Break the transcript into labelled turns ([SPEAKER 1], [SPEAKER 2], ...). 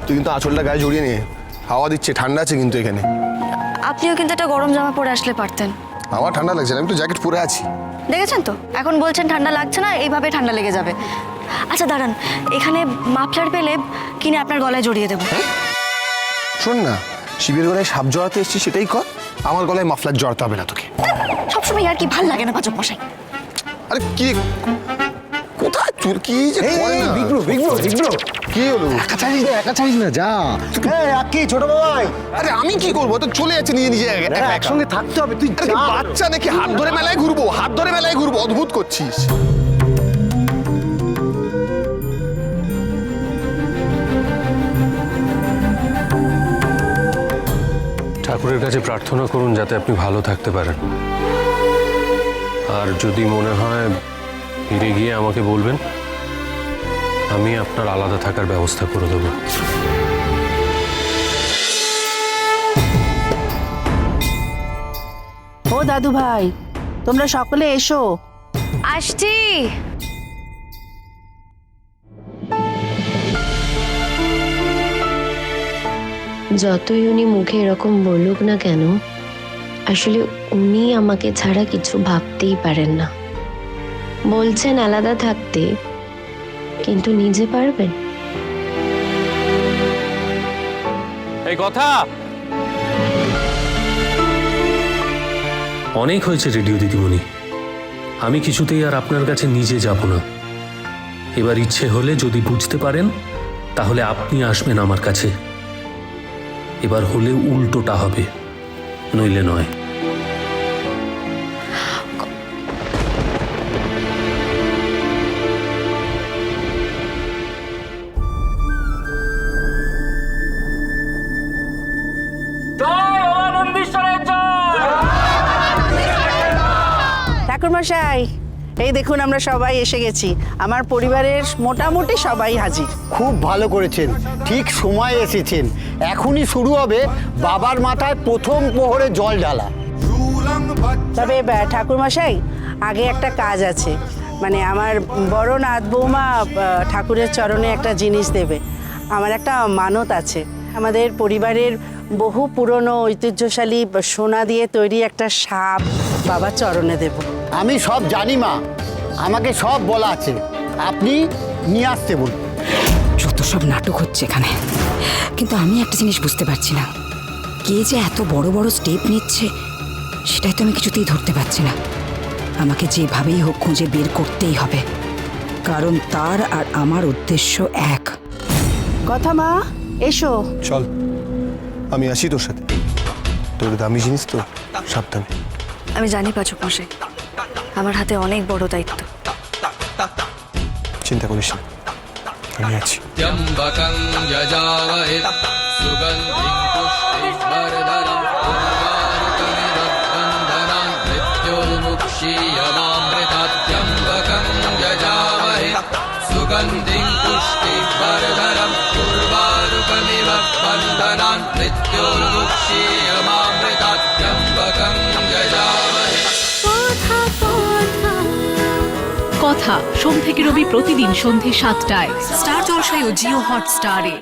[SPEAKER 1] তুই কিন্তু আঁচলটা গায়ে জড়িয়ে নিয়ে, হাওয়া দিচ্ছে, ঠান্ডা আছে কিন্তু এখানে।
[SPEAKER 2] আপনিও কিন্তু একটা গরম জামা পরে আসলে পারতেন।
[SPEAKER 1] আমার ঠান্ডা লাগছে না, আমি তো জ্যাকেট পরে আছি।
[SPEAKER 2] দেখেছেন তো, এখন বলছেন ঠান্ডা লাগছে না, এইভাবে ঠান্ডা লেগে যাবে। আচ্ছা দাঁড়ান, এখানে মাফলার পেলে কিনে আপনার গলায় জড়িয়ে দেবো।
[SPEAKER 1] শোন না, শিবের গলায় সাপ জড়াতে এসেছি সেটাই কর, আমার গলায় মাফলার জড়াতে হবে না তোকে।
[SPEAKER 2] সবসময় আর কি ভাল লাগে না পাচক মশাই।
[SPEAKER 1] আরে কি কোথায় চুল কি যে করে না? কি হলো?
[SPEAKER 3] একা ছাড়িস না, যা। কি ছোট বাবাই,
[SPEAKER 1] আরে আমি কি করবো? তো চলে যাচ্ছে নিজে নিজে একা একা।
[SPEAKER 3] একসঙ্গে থাকতে হবে, তুই
[SPEAKER 1] আরে কি বাচ্চা নাকি? হাত ধরে মেলায় ঘুরবো, হাত ধরে মেলায় ঘুরবো, অদ্ভুত করছিস।
[SPEAKER 4] ঠাকুরের কাছে প্রার্থনা করুন যাতে আপনি ভালো থাকতে পারেন। আর যদি মনে হয় ফিরে গিয়ে আমাকে বলবেন, আমি আপনার আলাদা থাকার ব্যবস্থা করে দেবো।
[SPEAKER 5] ও দাদু ভাই, তোমরা সকলে এসো।
[SPEAKER 2] আসছি।
[SPEAKER 6] যতই উনি মুখে এরকম বলুক না কেন, আসলে উনি আমাকে ছাড়া কিছু ভাবতেই পারেন না। বলছেন আলাদা থাকতে, কিন্তু নিজে পারবেন?
[SPEAKER 4] এই কথা অনেক হয়েছে রেডিও দিদিমণি, আমি কিছুতেই আর আপনার কাছে নিজে যাব না। এবার ইচ্ছে হলে যদি বুঝতে পারেন তাহলে আপনি আসবেন আমার কাছে। এবার হলে উল্টোটা হবে, নইলে নয়।
[SPEAKER 5] ঠাকুরমশাই, এই দেখুন আমরা সবাই এসে গেছি। আমার পরিবারের মোটামুটি সবাই হাজির।
[SPEAKER 3] খুব ভালো করেছেন, ঠিক সময় এসেছেন। এখনই শুরু হবে বাবার মাথায় প্রথম প্রহরে জল ঢালা।
[SPEAKER 5] তবে ঠাকুরমশাই, আগে একটা কাজ আছে। মানে আমার বড় নাত বৌমা ঠাকুরের চরণে একটা জিনিস দেবে। আমার একটা মানত আছে। আমাদের পরিবারের বহু পুরনো ঐতিহ্যশালী সোনা দিয়ে তৈরি একটা সাপ বাবার চরণে দেব।
[SPEAKER 3] আমি সব জানি মা, আমাকে সব বলা আছে, আপনি নিয়ে আসতে বলুন।
[SPEAKER 7] যত সব নাটক হচ্ছে এখানে, কিন্তু আমি একটা জিনিস বুঝতে পারছি না, কে যে এত বড় বড় স্টেপ নিচ্ছে সেটাই তো আমি কিছুতেই ধরতে পারছি না। আমাকে যেভাবেই হোক খুঁজে বের করতেই হবে, কারণ তার আর আমার উদ্দেশ্য এক।
[SPEAKER 5] কথা মা, এসো।
[SPEAKER 1] চল, আমি আসি তোর সাথে। তোর দামি জিনিস তো, সাবধানে।
[SPEAKER 2] আমি জানি পাচক মশাই, আমার হাতে অনেক বড় দায়িত্ব।
[SPEAKER 1] চিন্তা করিস না, আমি আছি।
[SPEAKER 8] त्र्यम्बकं यजामहे सुगन्धिं पुष्टिवर्धनं उर्वारुकमिव बन्धनान् मृत्योर्मुक्षीयमामृतात्। त्र्यम्बकं यजामहे सुगन्धिं पुष्टिवर्धनं उर्वारुकमिव बन्धनान् मृत्योर्मुक्षीयमामृतात्। त्र्यम्बकं यजामहे।
[SPEAKER 9] কথা সোম থেকে রবি প্রতিদিন সন্ধ্যে ৭টায় স্টার জলসায় ও জিও হটস্টারে।